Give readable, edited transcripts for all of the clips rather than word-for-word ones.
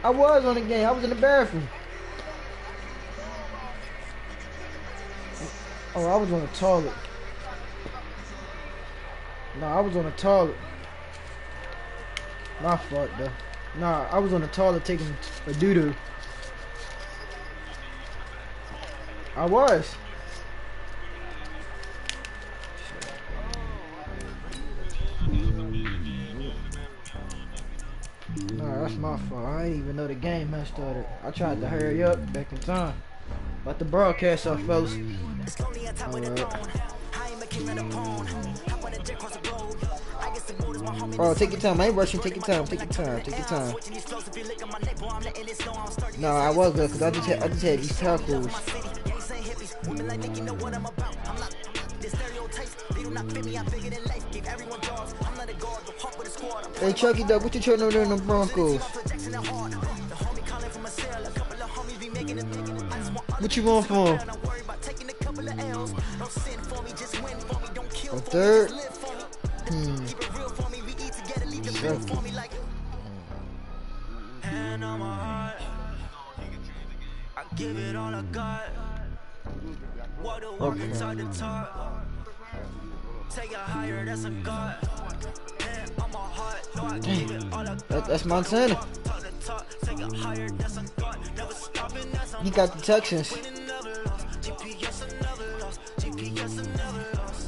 I was on the game. I was in the bathroom. Oh, I was on the toilet. No, I was on the toilet. My fault, though. Nah, I was on the toilet taking a doo-doo. I was. Nah, that's my fault. I didn't even know the game had started. I tried to hurry up back in time. But the broadcast up, fellas. Bro, take your time. I ain't rushing. Take your time. Take your time. Take your time. No, I was good because I just had these tacos. Hey Chucky Duck, what you trying to do in the Broncos? What you want for him? A third? Hand on my heart, I give it all I got. Walk the walk inside the top. Take it higher, that's a god. Hand on my heart, no, I give it all I got. That's Montana. He got the Texans.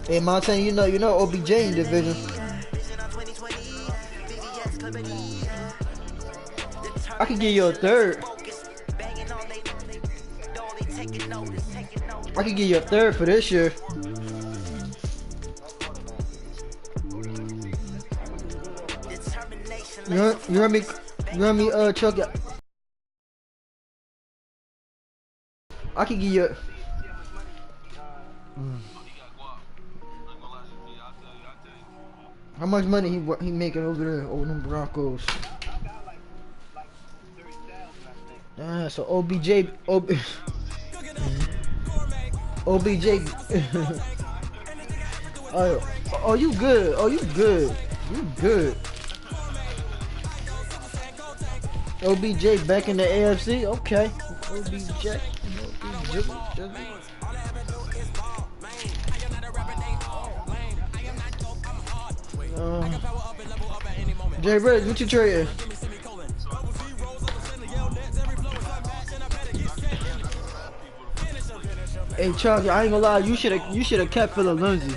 Hey Montana, you know OBJ in the division. I could give you a third. I could give you a third for this year. You heard me? You heard me, Chuck? I could give you. How much money he making over there over them Broncos? So OBJ. Oh, you good? Oh, you good? You good? OBJ back in the AFC? Okay. OBJ. Jay Red, what you trading? Hey Chuck, I ain't gonna lie, you should have kept Phillip Lindsay.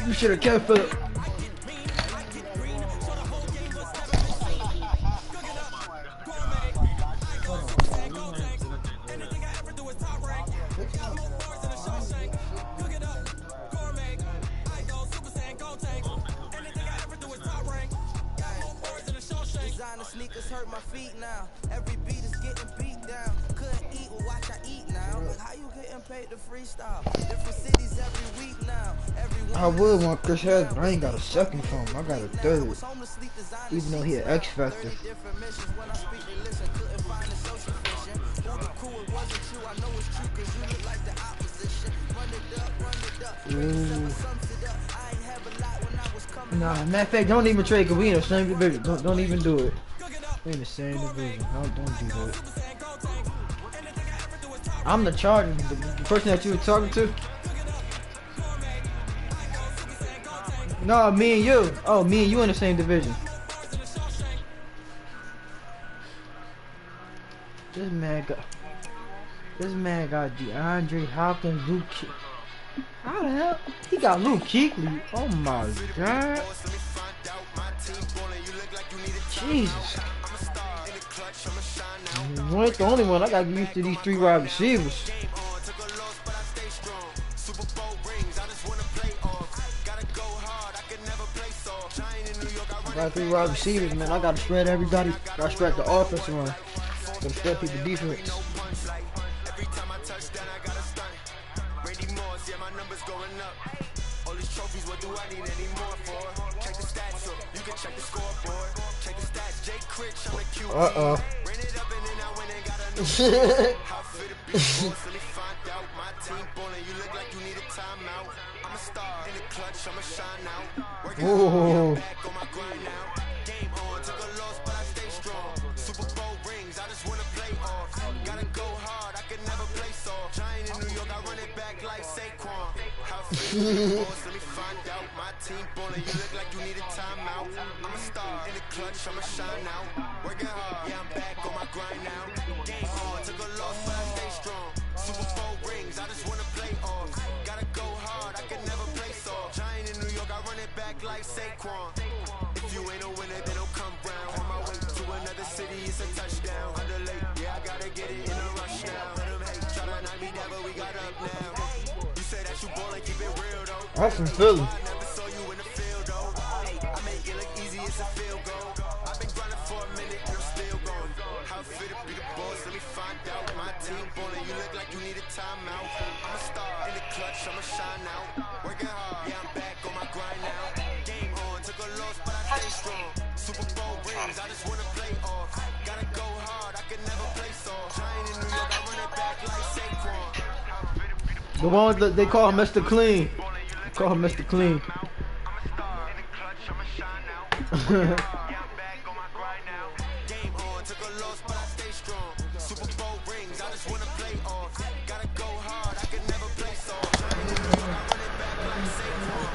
You should have kept Phillip. Sneakers hurt my feet now. Every beat is getting beat down. Couldn't eat, well watch I eat now. Like how you getting paid to freestyle? Different cities every week now. I would want Chris Harris, but I ain't got a second for him. I got a third. Even though he an X Factor. Nah, matter of fact, don't even trade because we in the same division. Don't even do it. We in the same division. Don't do that. I'm the Charger, the person that you were talking to. No, me and you. Oh, me and you in the same division. This man got DeAndre Hopkins, Luke. How the hell? He got Luke Kuechly. Oh my god. Jesus. You ain't the only one. I got used to these 3 wide receivers. I got 3 wide receivers, man. I gotta spread everybody. Gotta spread the offense around. Gotta spread people defense. Uh-oh. Oh. Back on my grind now. Game on, took a loss, but I stay strong. Super Bowl rings, I just wanna play off. Gotta go hard, I can never play soft. Giant in New York, I run it back like Saquon. How let me find out. My team ballin', you look like you need a timeout. I'm a star in the clutch, I'ma shine out. Working hard, yeah, I'm back on my grind now. Game on, took a loss, but I stay strong. Super Bowl rings, I just wanna play off. Gotta go hard, I can never play soft. Giant in New York, I run it back like Saquon. If you ain't a winner, then don't come round. On my way to another city, it's a touchdown. Underlay, yeah, I gotta get it in a rush now. Let them hate, try to knock me down, but we got up now. You say that you ballin', keep it real though. I'm from Philly. I never saw you in the field though. I make it look easy, it's a field goal. I've been grinding for a minute and I'm still going. How fit to be the boss, let me find out. My team ballin', you look like you need a timeout. I'm a star in the clutch, I'ma shine out. Working hard, yeah, I'm back on my grind now. Game on, took a loss, but I stay strong. Super Bowl rings, I just wanna play off. Gotta go hard, I can never play soft. Giant in New York, I run it back like Saquon. The ones that they call Mr. Clean. Call him Mr. Clean. Game on, took a loss, but I stay strong. Super Bowl rings, I just wanna play off. Gotta go hard, I can never play soft. Giant in New York, I run it back like Saquon.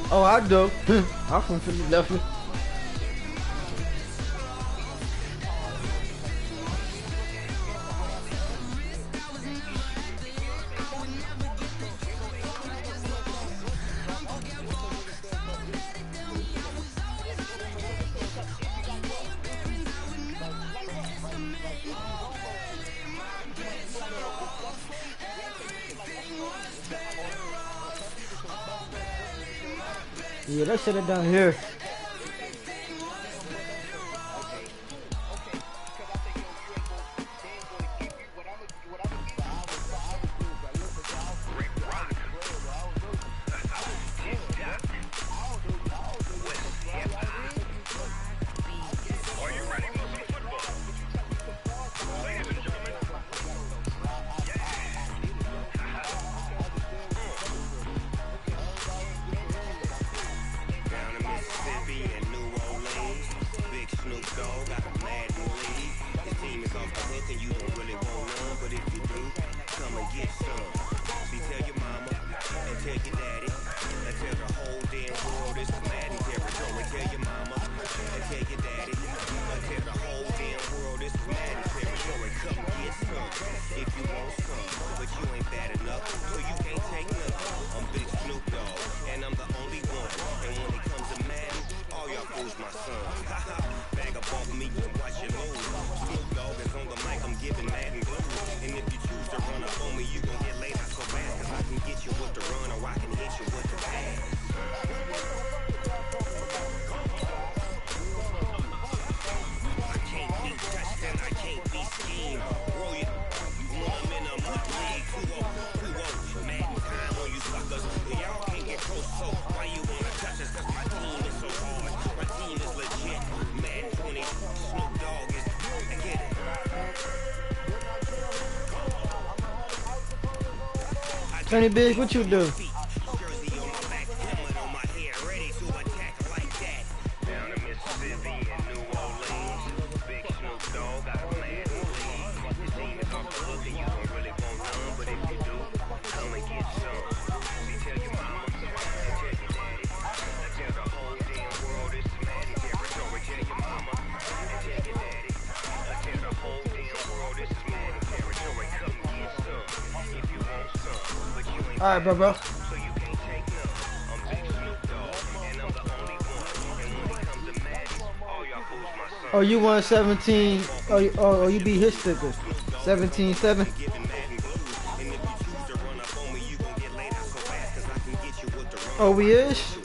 Oh, I do. I'm from Philadelphia. Yeah, that shit down here. Sonny Big, what you do? All right, bro. Oh, you won 17. Oh, you beat his stickers. 17-7. Oh, we is.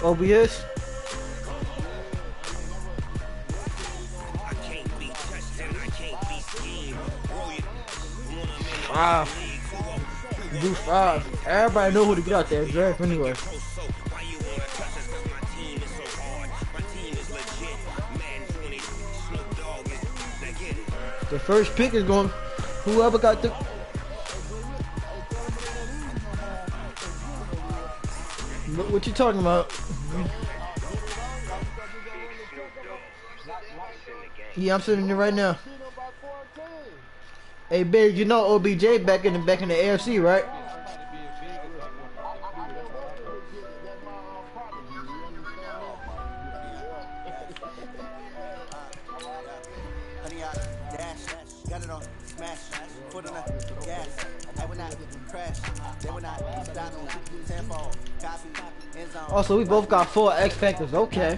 Oh, we is. Wow. Do 5. Everybody know who to get out there draft anyway. The first pick is going whoever got the what you talking about? Yeah, I'm sitting there right now. Hey, Big, you know OBJ back in the AFC, right? Also, we both got 4 X Factors. Okay.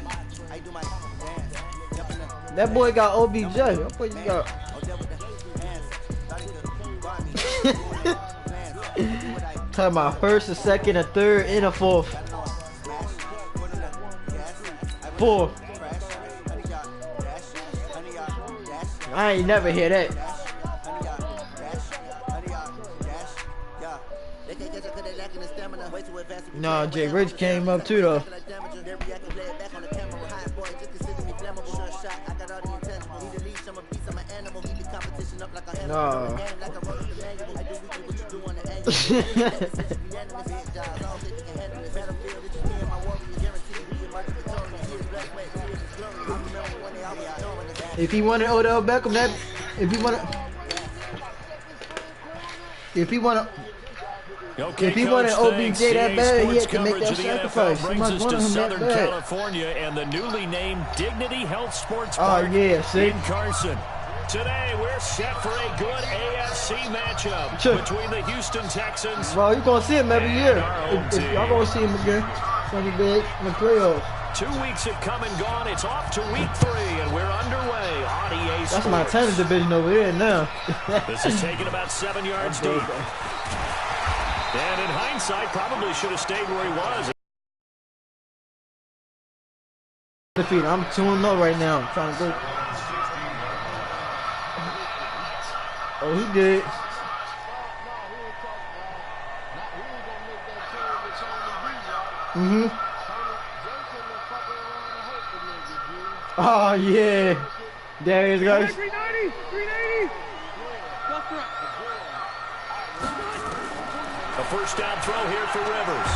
That boy got OBJ. What boy you got? Talking about first, a second, a third, and a fourth. 4. I ain't never hear that. No, Jay Rich came up too though. No. If he wanted Odell Beckham, that if he wanted OBJ that bad, he had to make that sacrifice. Brings us to Southern California and the newly named Dignity Health Sports Park in Carson. Today, we're set for a good AFC matchup between the Houston Texans. Well, you're going to see him every year. Y'all going to see him again. It's going to be big in the playoffs. 2 weeks have come and gone. It's off to week 3, and we're underway on EA Sports. That's my tennis division over here now. This is taken about 7 yards deep. And in hindsight, probably should have stayed where he was. I'm 2-0 right now. I'm trying to go. Oh, he did. Oh, yeah. There he goes. 390. 380. A first down throw here for Rivers.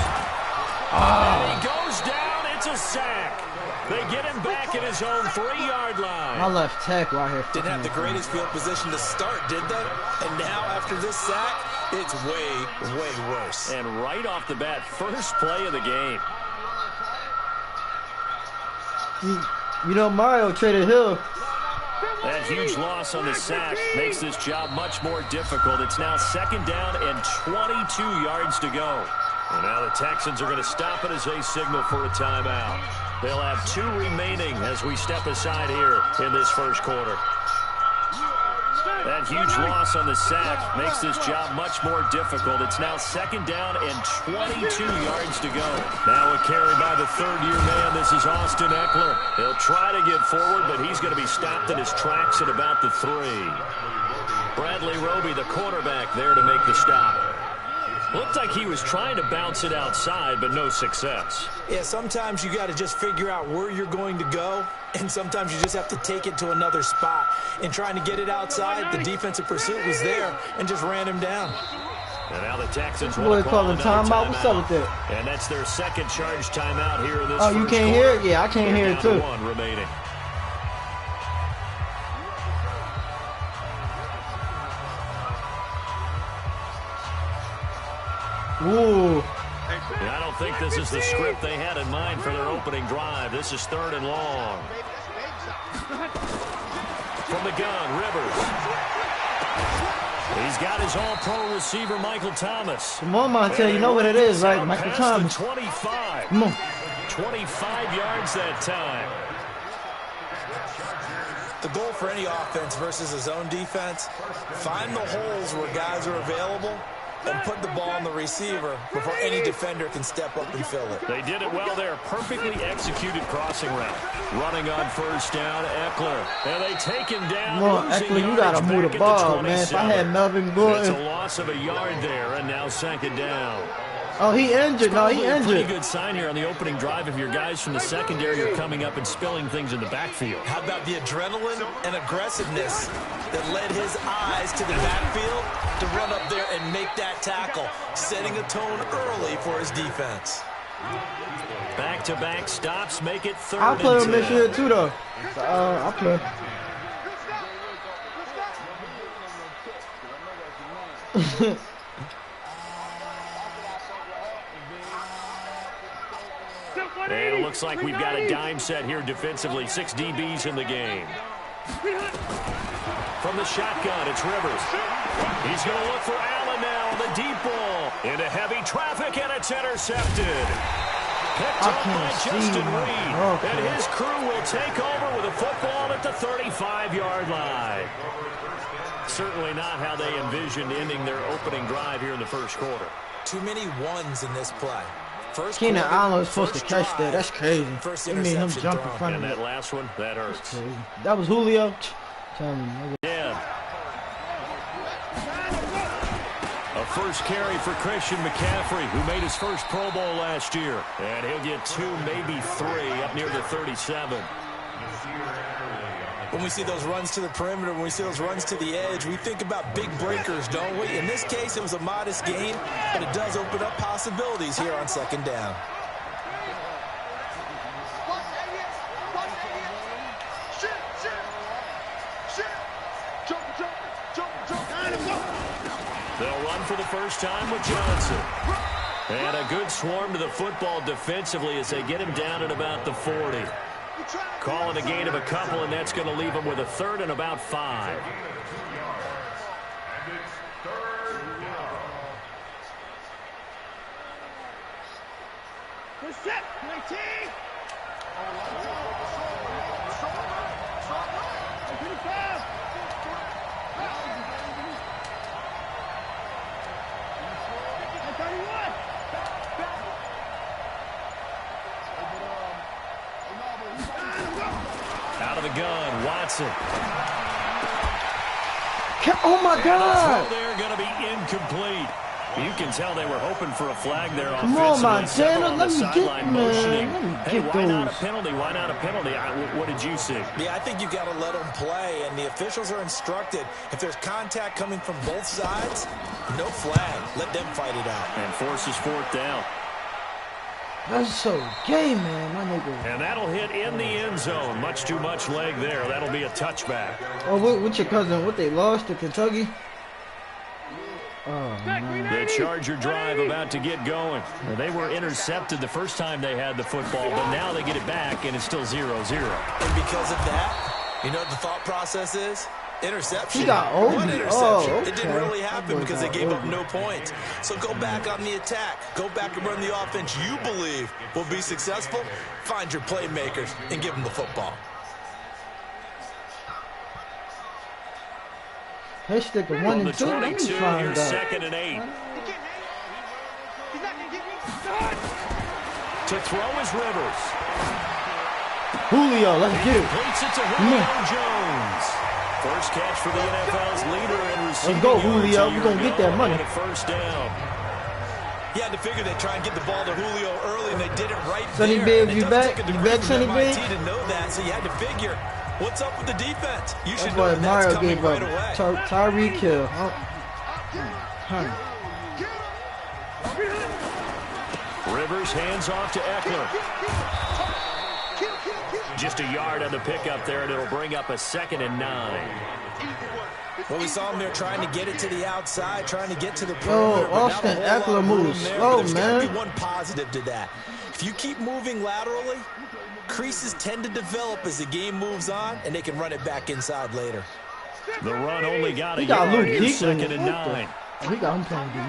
And he goes down. It's a sack. They get him back at his own 3-yard line. My left tackle right here. Didn't have the greatest field position to start, did they? And now after this sack, it's way, way worse. And right off the bat, first play of the game. You know, Mario traded Hill. That huge loss on the sack makes this job much more difficult. It's now 2nd down and 22 yards to go. And now the Texans are going to stop it as they signal for a timeout. They'll have 2 remaining as we step aside here in this first quarter. That huge loss on the sack makes this job much more difficult. It's now 2nd down and 22 yards to go. Now a carry by the 3rd-year man. This is Austin Eckler. He'll try to get forward, but he's going to be stopped in his tracks at about the 3. Bradley Roby, the quarterback, there to make the stop. Looked like he was trying to bounce it outside, but no success. Yeah, sometimes you got to just figure out where you're going to go, and sometimes you just have to take it to another spot. And trying to get it outside, the defensive pursuit was there and just ran him down. And now the Texans Boy, want to call calling another timeout. What's up with that? And that's their second charge timeout here in this Oh, you first can't quarter. hear it? Yeah, I can't hear it Down to too. 1 remaining. Ooh. I don't think this is the script they had in mind for their opening drive. This is 3rd and long. From the gun, Rivers. He's got his all-pro receiver, Michael Thomas. Come on, Montel, you know what it is, right? Michael Thomas. 25. Come on. 25 yards that time. The goal for any offense versus a zone defense, find the holes where guys are available and put the ball on the receiver before any defender can step up and fill it. They did it well there. Perfectly executed crossing route. Running on first down, Eckler. And they take him down. Come on, losing Eckler, you got to yardage move back the at ball, the man. If I 27. had Melvin That's Gordon. a loss of a yard there, and now 2nd down. Oh, he injured. No, he Probably a pretty injured. good sign here on the opening drive if your guys from the secondary are coming up and spilling things in the backfield. How about the adrenaline and aggressiveness that led his eyes to the backfield to run up there and make that tackle, setting a tone early for his defense. Back-to-back stops make it 3rd I'll play and him this 10. year too, though. I'll play. And it looks like we've got a dime set here defensively. 6 DBs in the game. From the shotgun, it's Rivers. He's going to look for Allen now on the deep ball. Into heavy traffic, and it's intercepted. Picked up by Justin Reed. And his crew will take over with a football at the 35-yard line. Certainly not how they envisioned ending their opening drive here in the first quarter. Too many ones in this play. First Keenan quarter, Allen was supposed to first catch drive, that. That's crazy. first It made him interception jump in thrown. front of And me. that last one, that hurts. Crazy. That was Julio. Tell me. Yeah. A first carry for Christian McCaffrey, who made his first Pro Bowl last year. And he'll get 2, maybe 3 up near the 37. When we see those runs to the perimeter, when we see those runs to the edge, we think about big breakers, don't we? In this case, it was a modest gain, but it does open up possibilities here on 2nd down. They'll run for the first time with Johnson. And a good swarm to the football defensively as they get him down at about the 40. Calling a gain of a couple, and that's going to leave him with a 3rd and about 5. Out of the gun, Watson. Oh, my God. They're going to be incomplete. You can tell they were hoping for a flag there Come on, offensively. Montana. Several on Let the me get, sideline motioning. man. Let me Hey, get why not a those. penalty? Why not a penalty? What did you see? Yeah, I think you got to let them play, and the officials are instructed. If there's contact coming from both sides, no flag. Let them fight it out. And forces 4th down. That's so gay, man, my nigga. And that'll hit in the end zone. Much too much leg there. That'll be a touchback. Oh, what your cousin? What they lost to Kentucky? Oh, man. The Charger drive about to get going. They were intercepted the first time they had the football, but now they get it back, and it's still 0-0. And because of that, you know what the thought process is? Interception. He got old. One interception. Oh, It didn't okay. really happen because they gave up Old. no points. So go back on the attack. Go back and run the offense you believe will be successful. Find your playmakers and give them the football. Hey, stick a 1 On the and 2. Let me 22, find here's out. 2nd and 8. To throw is Rivers. Julio, let's get it. Completes it to Julio Jones. First catch for the NFL's leader in receiving go, yards Julio. a We year gonna get ago, that money. and a first down. You had to figure they'd try and get the ball to Julio early, and they did it right Sonny there. Bibbs, And it you doesn't back? take a You degree back, from Sonny MIT Bibbs? to know that, so you had to figure, what's up with the defense? You should That's know why that that's Mario coming gave right up. away. Tyreek Hill. Oh. Huh. Rivers hands off to Eckler. Just a yard on the pickup there, and it'll bring up a 2nd and 9. Well, we saw him there trying to get it to the outside, trying to get to the Yo, perimeter. Austin Eckler moves slow, There's got to be man. one positive to that. If you keep moving laterally, creases tend to develop as the game moves on, and they can run it back inside later. The run only got a He got yard Luke here, Kuechly. 2nd and 9. Oh, he got him playing D.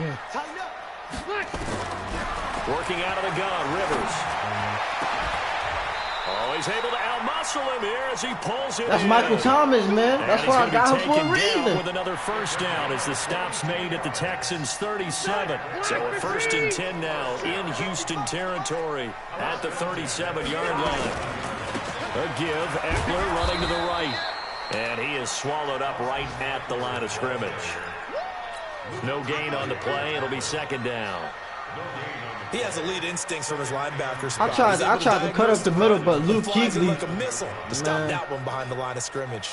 Working out of the gun, Rivers. Oh, he's able to outmuscle him here as he pulls it That's in. Michael Thomas, man. And That's he's why I gonna got be him for a taken down reason. with another first down as the stop's made at the Texans' 37. So a 1st and 10 now in Houston territory at the 37-yard line. A give, Eckler running to the right. And he is swallowed up right at the line of scrimmage. No gain on the play. It'll be 2nd down. He has elite instincts from his linebacker I spot. tried to cut up the middle, but Luke flies it Kuechly, like a missile to stop man. that one behind the line of scrimmage.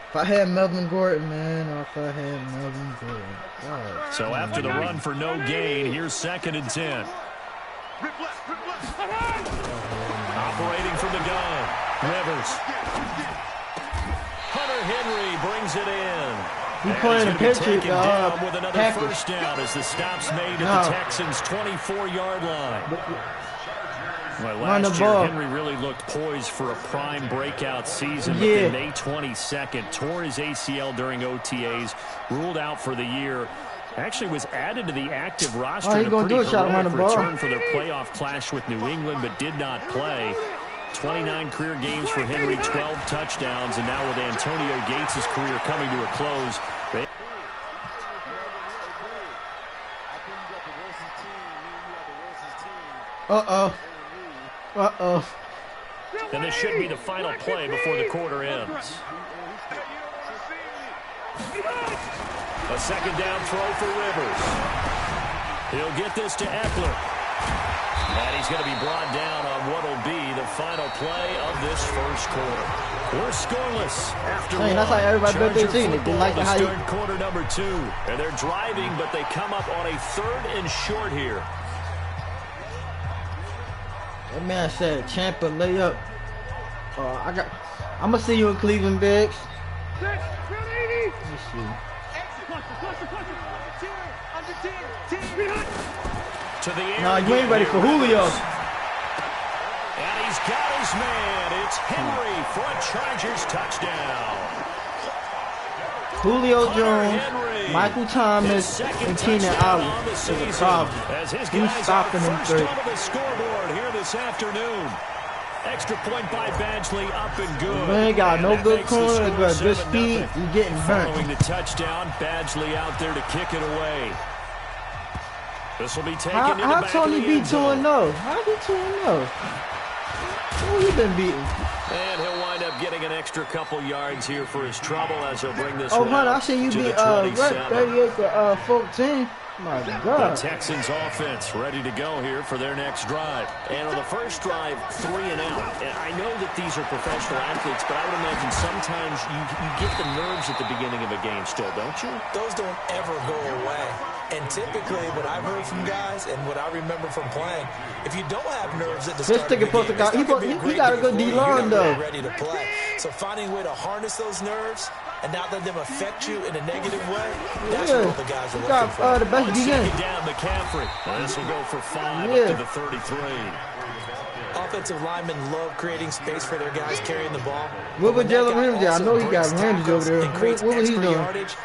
If I had Melvin Gordon, man, or if I had Melvin Gordon. God. So after the run for no gain, here's 2nd and 10. Operating from the gun, Rivers. Hunter Henry brings it in. He And playing he's the gonna be Patriot, taken down with another Packers. first down as the stop's made at No. the Texans' 24-yard line. Well, Run the last year, ball. Henry really looked poised for a prime breakout season. But Yeah. then May 22nd, tore his ACL during OTAs, ruled out for the year. Actually was added to the active roster All he in a gonna do pretty is try to run the heroic ball. return for their playoff clash with New England, but did not play. 29 career games for Henry, 12 touchdowns, and now with Antonio Gates' career coming to a close, they and this should be the final play before the quarter ends. A 2nd down throw for Rivers. He'll get this to Eckler. And he's going to be brought down on what will be the final play of this first quarter. We're scoreless after Hey, one. that's how everybody bet their Charger team. They football like to how you- start quarter number 2. And they're driving, but they come up on a 3rd and short here. That man said Champa layup. I'm gonna see you in Cleveland, Biggs. Let me see. To the air Nah, you ain't ready for Julio. And he's got his man. It's Henry for a Chargers touchdown. Julio Hunter Jones, Henry, Michael his Thomas, second and Keenan touchdown Allen on the is a season. problem. As his Who's guys stopping are him first third? onto the scoreboard here this afternoon. Extra point by Badgley, up and good. Man got no And that good makes the corner, score got good 7-0. speed. You getting Following burnt. the touchdown, Badgley out there to kick it away. This will be taken How into back Tony of the beat end zone. 2-0? How did 2-0? Who you been beating? And he'll wind up getting an extra couple yards here for his trouble as he'll bring this Oh, one honey, I out seen you to beat the 27. Red 38 to 14. My The God. Texans offense ready to go here for their next drive. And on the first drive, 3 and out. And I know that these are professional athletes, but I would imagine sometimes you get the nerves at the beginning of a game still, don't you? Those don't ever go away. And typically, what I've heard from guys and what I remember from playing, if you don't have nerves at the This start of the nigga supposed to game, it's got- he not gonna supposed- be he great got a day good for you. D-line, You're not though. really ready to play. So finding a way to harness those nerves and not let them affect you in a negative way, that's what all the guys are He looking for. got the best On D game. 2nd down, McCaffrey. And this will go for 5 Yeah. up to the 33. Offensive linemen love creating space for their guys carrying the ball. What But when would that Jalen guy Ramsey? I also know he got breaks Ramsey tackles over there. and creates What was he extra doing? yardage,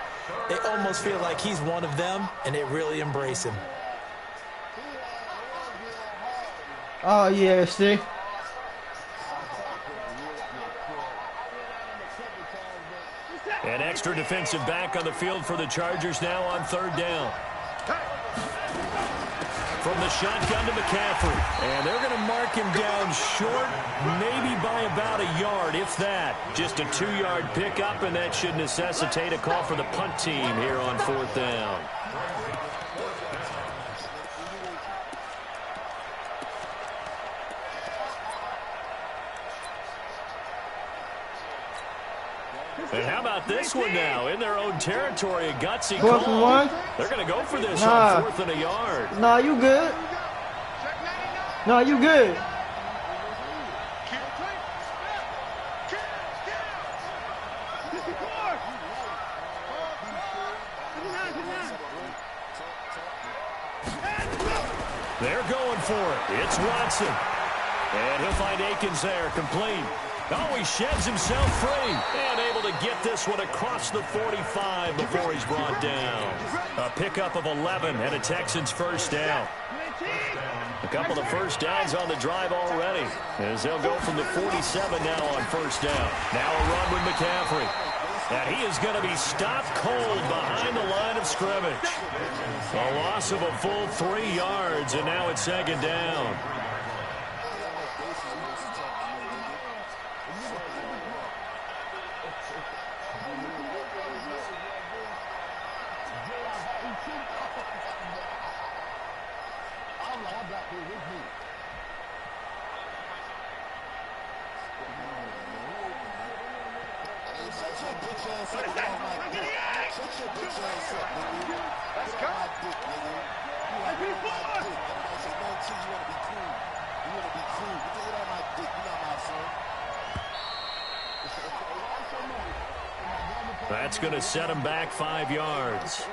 they almost feel like he's one of them, and they really embrace him. Oh, yeah, see? An extra defensive back on the field for the Chargers now on 3rd down. From the shotgun to McCaffrey. And they're going to mark him down short, maybe by about a yard, if that. Just a 2-yard pickup, and that should necessitate a call for the punt team here on 4th down. And how about this one now? In their own territory, a gutsy 4th and 1. They're going to go for this Nah. on 4th and a yard. Nah, you good. Nah, you good. They're going for it. It's Watson. And he'll find Akins there, complete. Oh, he sheds himself free. And able to get this one across the 45 before he's brought down. A pickup of 11 and a Texans first down. A couple of first downs on the drive already, as they'll go from the 47 now on first down. Now a run with McCaffrey. And he is going to be stopped cold behind the line of scrimmage. A loss of a full 3 yards, and now it's 2nd down. That's going to set him back 5 yards.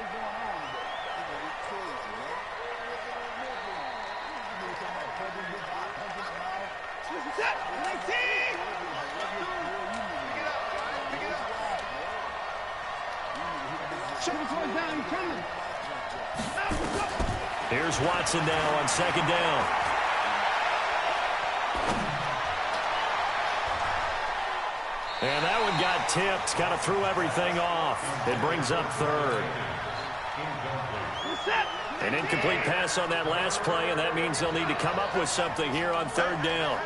Here's Watson now on 2nd down. And that one got tipped, kind of threw everything off. It brings up 3rd. An incomplete pass on that last play, and that means they'll need to come up with something here on 3rd down.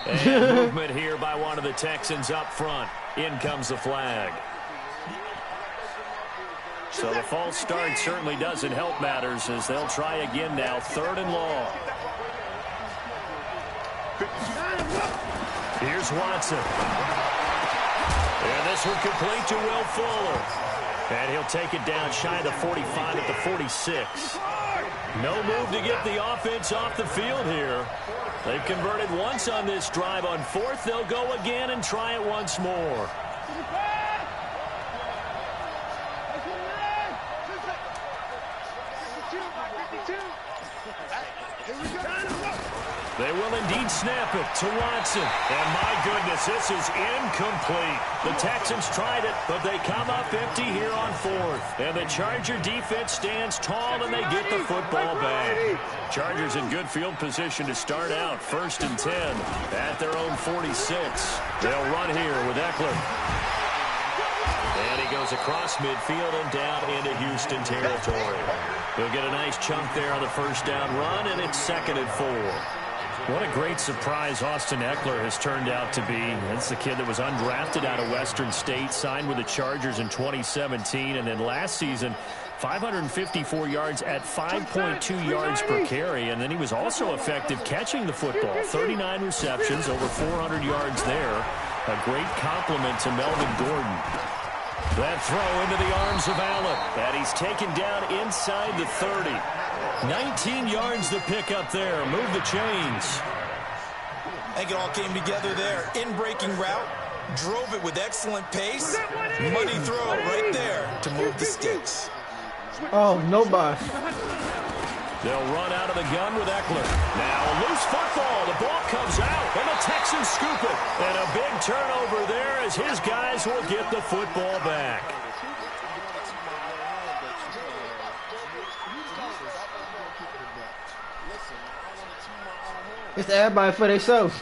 And movement here by one of the Texans up front. In comes the flag. So the false start certainly doesn't help matters, as they'll try again now. 3rd and long. Here's Watson. And this one complete to Will Fuller. And he'll take it down shy of the 45 at the 46. No move to get the offense off the field here. They've converted once on this drive. On 4th, they'll go again and try it once more. They will indeed snap it to Watson. And my goodness, this is incomplete. The Texans tried it, but they come up empty here on 4th. And the Charger defense stands tall, and they get the football back. Chargers in good field position to start out. 1st and 10 at their own 46. They'll run here with Eckler. And he goes across midfield and down into Houston territory. He'll get a nice chunk there on the first down run, and it's 2nd and 4. What a great surprise Austin Eckler has turned out to be. That's the kid that was undrafted out of Western State, signed with the Chargers in 2017, and then last season, 554 yards at 5.2 yards per carry, and then he was also effective catching the football. 39 receptions, over 400 yards there. A great compliment to Melvin Gordon. That throw into the arms of Allen, and he's taken down inside the 30. 19 yards to pick up there. Move the chains. I think it all came together there. In-breaking route. Drove it with excellent pace. Money throw right there to move the sticks. Oh, nobody. They'll run out of the gun with Eckler. Now a loose football. The ball comes out, and the Texans scoop it. And a big turnover there as his guys will get the football back. It's everybody for themselves.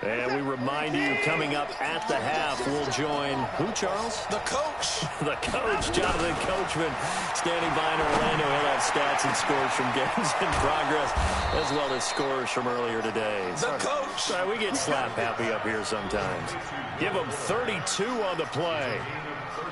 And we remind you, coming up at the half, we'll join who, Charles? The coach. The coach, Jonathan Coachman, standing by in Orlando. He'll have stats and scores from games in progress, as well as scores from earlier today. The coach. Sorry, we get slap happy up here sometimes. Give them 32 on the play.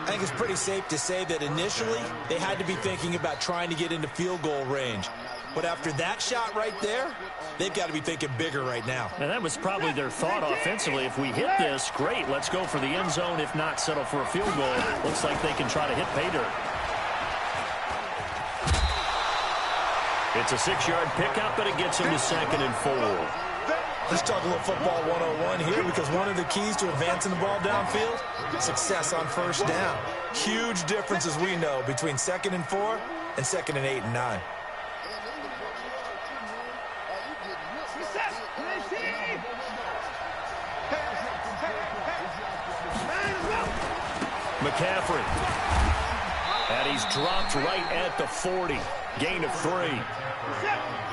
I think it's pretty safe to say that initially they had to be thinking about trying to get into field goal range. But after that shot right there, they've got to be thinking bigger right now. And that was probably their thought offensively. If we hit this, great. Let's go for the end zone. If not, settle for a field goal. Looks like they can try to hit pay dirt. It's a 6-yard pickup, but it gets him to 2nd and 4. Let's talk a little football 101 here, because one of the keys to advancing the ball downfield, success on first down. Huge difference, as we know, between 2nd and 4 and 2nd and 8 and 9. McCaffrey. And he's dropped right at the 40. Gain of 3.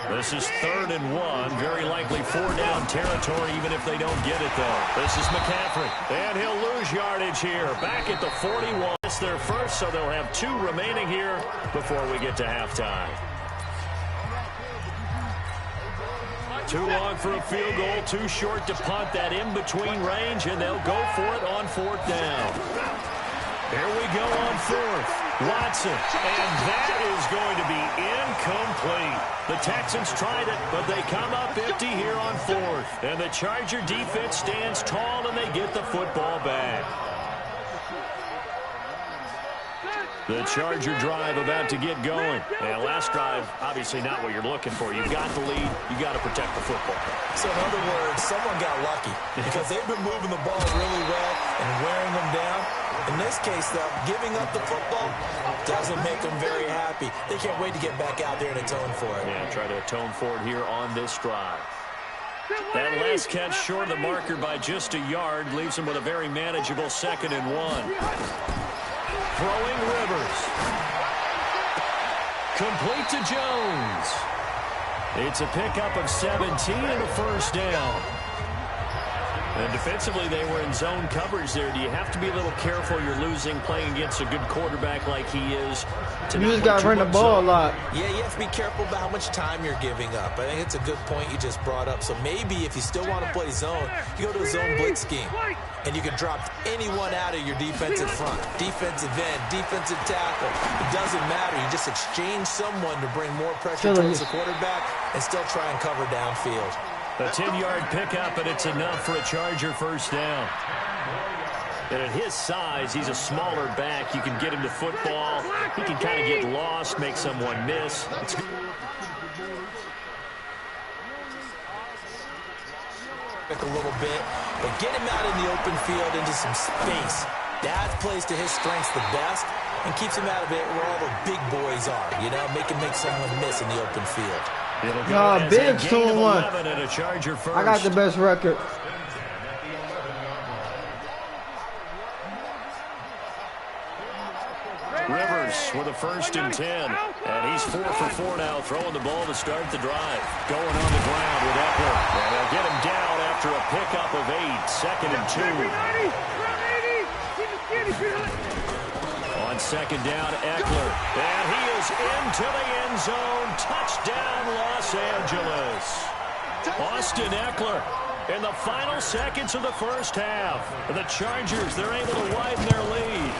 This is 3rd and 1. Very likely 4-down territory, even if they don't get it, though. This is McCaffrey. And he'll lose yardage here. Back at the 41. It's their first, so they'll have 2 remaining here before we get to halftime. Too long for a field goal, too short to punt. That in-between range, and they'll go for it on 4th down. Here we go on 4th. Watson, and that is going to be incomplete. The Texans tried it, but they come up empty here on 4th. And the Charger defense stands tall, and they get the football back. The Charger drive about to get going. And last drive, obviously not what you're looking for. You've got the lead. You've got to protect the football. So in other words, someone got lucky, because they've been moving the ball really well and wearing them down. In this case, though, giving up the football doesn't make them very happy. They can't wait to get back out there and atone for it. Yeah, try to atone for it here on this drive. That last catch short of the marker by just a yard leaves them with a very manageable 2nd and 1. Throwing Rivers. Complete to Jones. It's a pickup of 17 and a 1st down. And defensively, they were in zone coverage there. Do you have to be a little careful? You're losing, playing against a good quarterback like he is. You just got to run the ball a lot. Yeah, you have to be careful about how much time you're giving up. I think it's a good point you just brought up. So maybe if you still want to play zone, you go to a zone blitz scheme. And you can drop anyone out of your defensive front. Defensive end, defensive tackle. It doesn't matter. You just exchange someone to bring more pressure towards the quarterback and still try and cover downfield. A 10-yard pickup, and it's enough for a Charger 1st down. And at his size, he's a smaller back. You can get him to football. He can kind of get lost, make someone miss. A little bit, but get him out in the open field into some space. That plays to his strengths the best and keeps him out of it where all the big boys are. You know, make someone miss in the open field. Nah, big 2-1. I got the best record. Rivers with a 1st and 10. And he's 4 for 4 now, throwing the ball to start the drive. Going on the ground with Eckler. And they'll get him down after a pickup of 8. 2nd and 2. On 2nd down, Eckler. And he is into the end zone. Touchdown, Los Angeles. Austin Eckler in the final seconds of the 1st half. The Chargers, they're able to widen their lead.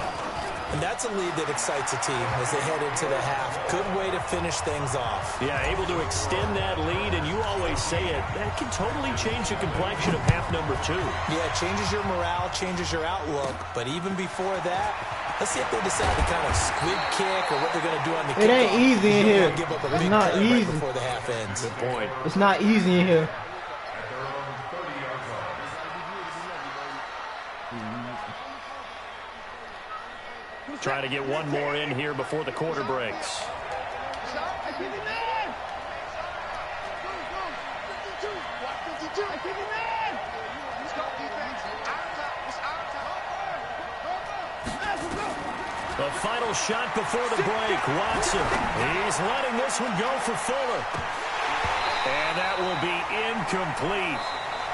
And that's a lead that excites a team as they head into the half. Good way to finish things off. Yeah, able to extend that lead, and you always say it, that can totally change the complexion of half number 2. Yeah, it changes your morale, changes your outlook. But even before that, let's see if they decide to kind of squib kick or what they're going to do on the kickoff. It ain't easy in here. It's not easy. Right before the half ends. Good point. It's not easy in here. Trying to get one more in here before the quarter breaks. The final shot before the break. Watson. He's letting this one go for Fuller. And that will be incomplete.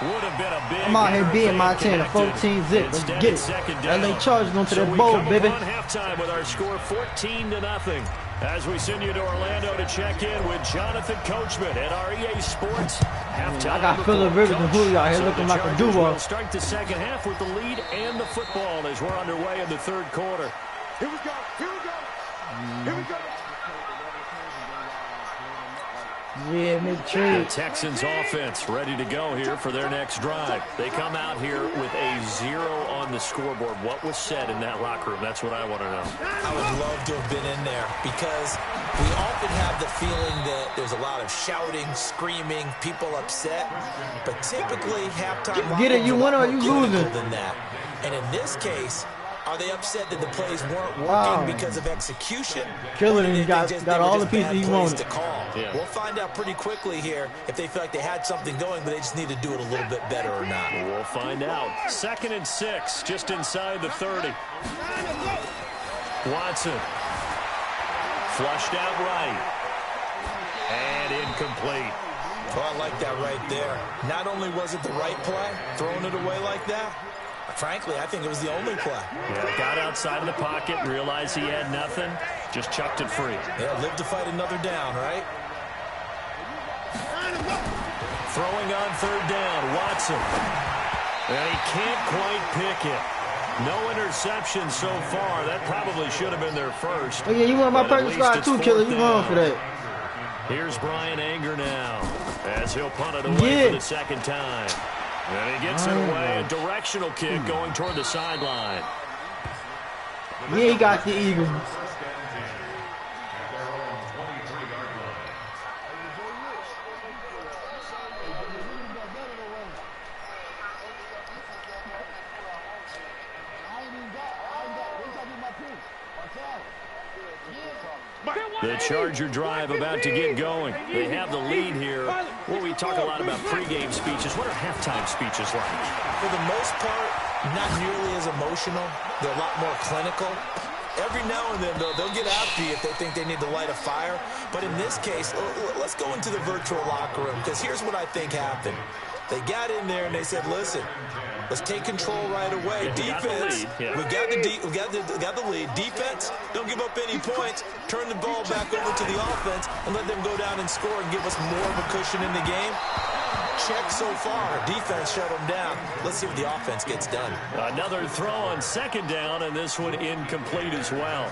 Would have been a big. I'm out here being my 10, a 14 zip. Let's get it. LA Chargers going to that bowl, baby. On halftime with our score 14-0. As we send you to Orlando to check in with Jonathan Coachman at our EA Sports halftime. I got Phillip Rivers and Julio out here looking like a duo. We'll start the 2nd half with the lead and the football as we're underway in the 3rd quarter. Here we go. Here we go. Here we go. Yeah, make The trade. Texans offense ready to go here for their next drive. They come out here with a 0 on the scoreboard. What was said in that locker room? That's what I want to know. I would love to have been in there because we often have the feeling that there's a lot of shouting, screaming, people upset. But typically, halftime Get it, you win or you losing losing. than that. And in this case, are they upset that the plays weren't working Wow. because of execution? Killing Or him, do he they got just- they were all the just pieces bad he plays wanted. to call? Yeah. We'll find out pretty quickly here if they feel like they had something going, but they just need to do it a little bit better or not. We'll find out. 2nd and 6, just inside the 30. Watson. Flushed out right. And incomplete. Oh, I like that right there. Not only was it the right play, throwing it away like that, frankly, I think it was the only play. Yeah, got outside of the pocket, realized he had nothing, just chucked it free. Yeah, live to fight another down, right? Throwing on 3rd down, Watson. And he can't quite pick it. No interception so far. That probably should have been their first. Oh, yeah, you want my But at practice least squad it's too, Killer. 4th You wrong down. for that. Here's Brian Anger now, as he'll punt it away for the 2nd time. And he gets it away, a directional kick going toward the sideline. Yeah, he got the Eagles. The Charger drive about to get going. They have the lead here. Well, we talk a lot about pregame speeches. What are halftime speeches like? For the most part, not nearly as emotional. They're a lot more clinical. Every now and then, though, they'll get after you if they think they need to light a fire. But in this case, let's go into the virtual locker room, because here's what I think happened. They got in there and they said, listen, let's take control right away. Yeah, Defense, yeah. we've got the lead. Defense, don't give up any points. Turn the ball back over to the offense and let them go down and score and give us more of a cushion in the game. Check so far. Defense shut them down. Let's see what the offense gets done. Another throw on 2nd down, and this one incomplete as well.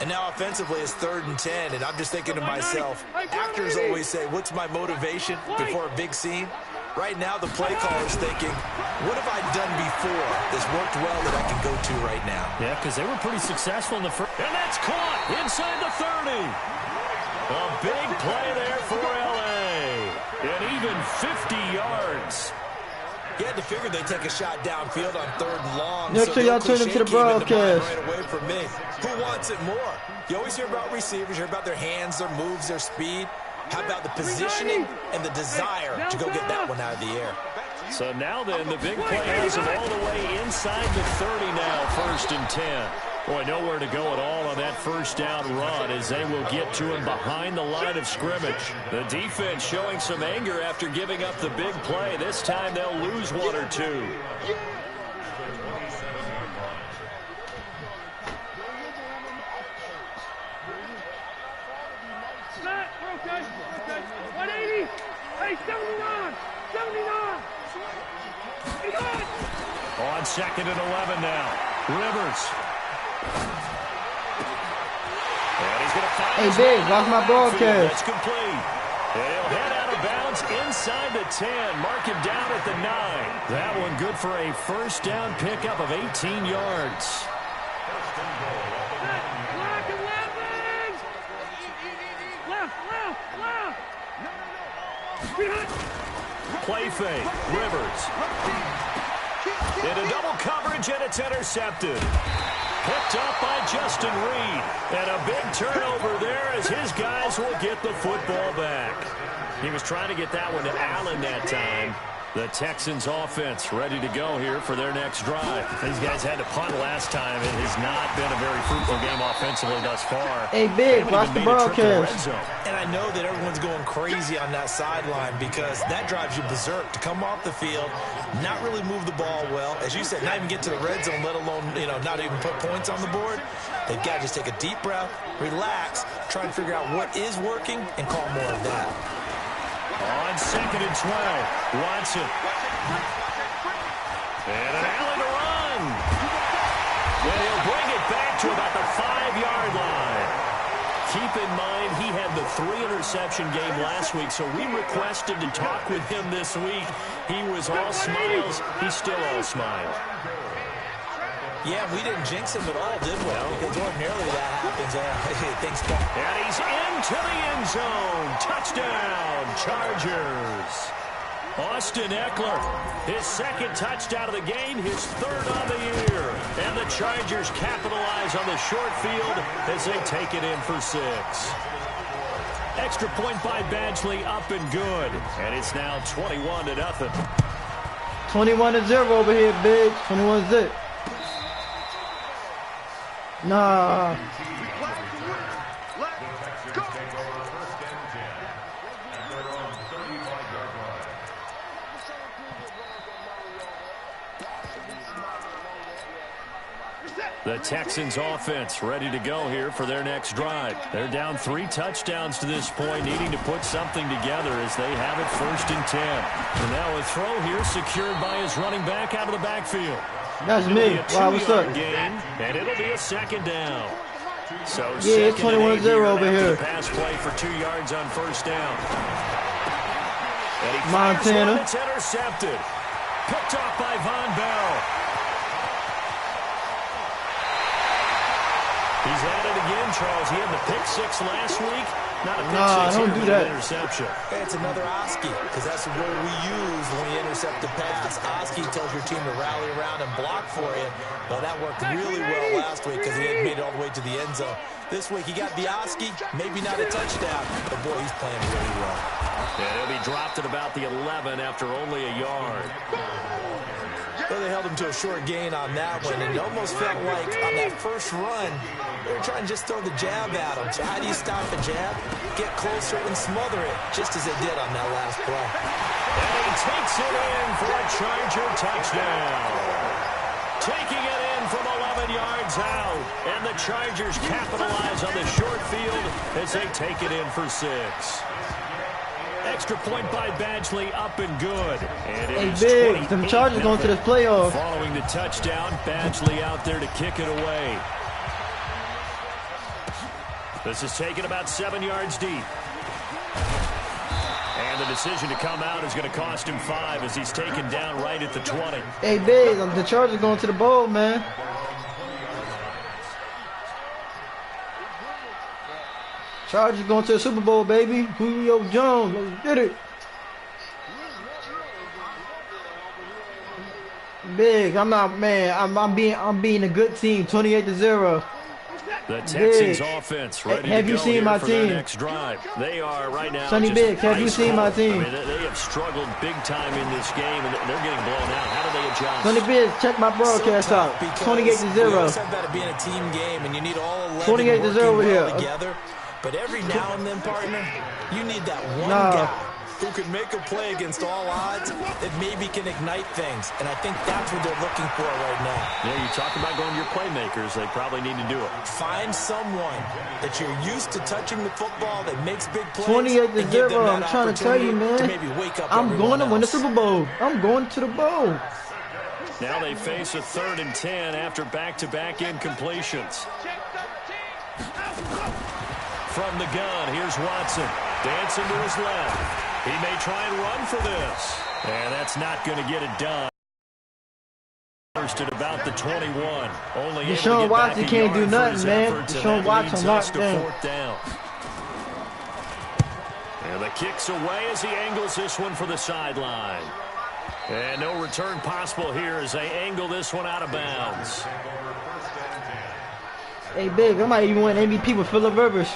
And now offensively it's 3rd and 10, and I'm just thinking to myself, actors always say, what's my motivation before a big scene? Right now the play caller's thinking, what have I done before that's worked well that I can go to right now? Yeah, because they were pretty successful in the first. And that's caught inside the 30. A big play there for L.A. And even 50 yards. You had to figure they'd take a shot downfield on 3rd and long. Next time y'all tune into the broadcast. Right away from me. Who wants it more? You always hear about receivers, you hear about their hands, their moves, their speed. How about the positioning and the desire to go get that one out of the air? So now then, the big play has them all the way inside the 30 now, 1st and 10. Boy, nowhere to go at all on that 1st down run as they will get to him behind the line of scrimmage. The defense showing some anger after giving up the big play. This time they'll lose 1 or 2. Okay. 180. Hey, 79. 79. On 2nd and 11 now. Rivers. And he's going to find Hey, Big, watch my broadcast. That's complete. And he'll head out of bounds inside the 10. Mark him down at the 9. That one good for a 1st down pickup of 18 yards. Black 11. Left. Behind. Play fake. Rivers. Into double coverage, and it's intercepted. Picked up by Justin Reed. And a big turnover there as his guys will get the football back. He was trying to get that one to Allen that time. The Texans offense ready to go here for their next drive. These guys had to punt last time. It has not been a very fruitful game offensively thus far. Hey, Big, They watch haven't the even made a trip to the red broadcast. zone. And I know that everyone's going crazy on that sideline because that drives you berserk to come off the field, not really move the ball well. As you said, not even get to the red zone, let alone, not even put points on the board. They've got to just take a deep breath, relax, try and figure out what is working, and call more of that. On 2nd and 12, Watson. And an Allen to run. And he'll bring it back to about the 5-yard line. keep in mind he had the 3-interception game last week, so we requested to talk with him this week. He was all smiles. He's still all smiles. Yeah, we didn't jinx him at all, did we? Because ordinarily that happens. Things go. And he's into the end zone. Touchdown, Chargers. Austin Eckler, his second touchdown of the game, his third on the year. And the Chargers capitalize on the short field as they take it in for 6. Extra point by Badgley, up and good. And it's now 21-0. 21-0 over here, big. 21-0. Nah. The Texans offense ready to go here for their next drive. They're down 3 touchdowns to this point, needing to put something together as they have it 1st and 10. And now a throw here secured by his running back out of the backfield. That's me. Wow, what's up? Gain, and it'll be a 2nd down. So yeah, it's 21-0 over here. Pass play for 2 yards on 1st down. And he Montana. It's intercepted. Picked off by Von Bell. He's at it again, Charles. He had the pick 6 last week. Not a pick 6 don't do that. Interception. Hey, it's another Oski, because that's the word we use when we intercept the pass. Oski tells your team to rally around and block for you. Well, that worked really well last week because he hadn't made it all the way to the end zone. This week he got the Oski, maybe not a touchdown, but boy, he's playing really well. And he'll be dropped at about the 11 after only a yard. Well, they held him to a short gain on that one, and it almost felt like on that first run, they were trying to just throw the jab at him. So how do you stop a jab? Get closer and smother it, just as they did on that last play. And he takes it in for a Charger touchdown. Taking it in from 11 yards out. And the Chargers capitalize on the short field as they take it in for 6. Extra point by Badgley, up and good. And Hey, big. Them Chargers going to this playoff. Following the touchdown, Badgley out there to kick it away. This is taken about 7 yards deep. And the decision to come out is going to cost him 5 as he's taken down right at the 20. Hey, big. The Chargers going to the bowl, man. Chargers going to the Super Bowl, baby. Julio Jones, let's get it. Big, I'm not, man. I'm being a good team. 28-0. The Texans offense ready have to you go seen here my for team? Their next drive. They are right now. Sonny Biggs, have you seen my team? I mean, they have struggled big time in this game, and they're getting blown out. How do they adjust? Sonny Biggs, check my broadcast out. 28-0. We always have that being a team game, and you need all 11 28-0 over here. together. But every now and then, partner, you need that one guy who can make a play against all odds that maybe can ignite things. And I think that's what they're looking for right now. Yeah, you talk about going to your playmakers. They probably need to do it. Find someone that you're used to touching the football that makes big plays. 28-0. I'm trying to tell you, man. Maybe wake up I'm going to win the else. Super Bowl. I'm going to the bowl. Now they face a 3rd and 10 after back-to-back incompletions. From the gun, here's Watson. Dancing to his left. He may try and run for this. And that's not going to get it done. First at about the 21. Only Deshaun Watson can't do nothing, man. Deshaun Watson locked down. 4th down. And the kick's away as he angles this one for the sideline. And no return possible here as they angle this one out of bounds. Hey, big. I might even win MVP with Phillip Rivers.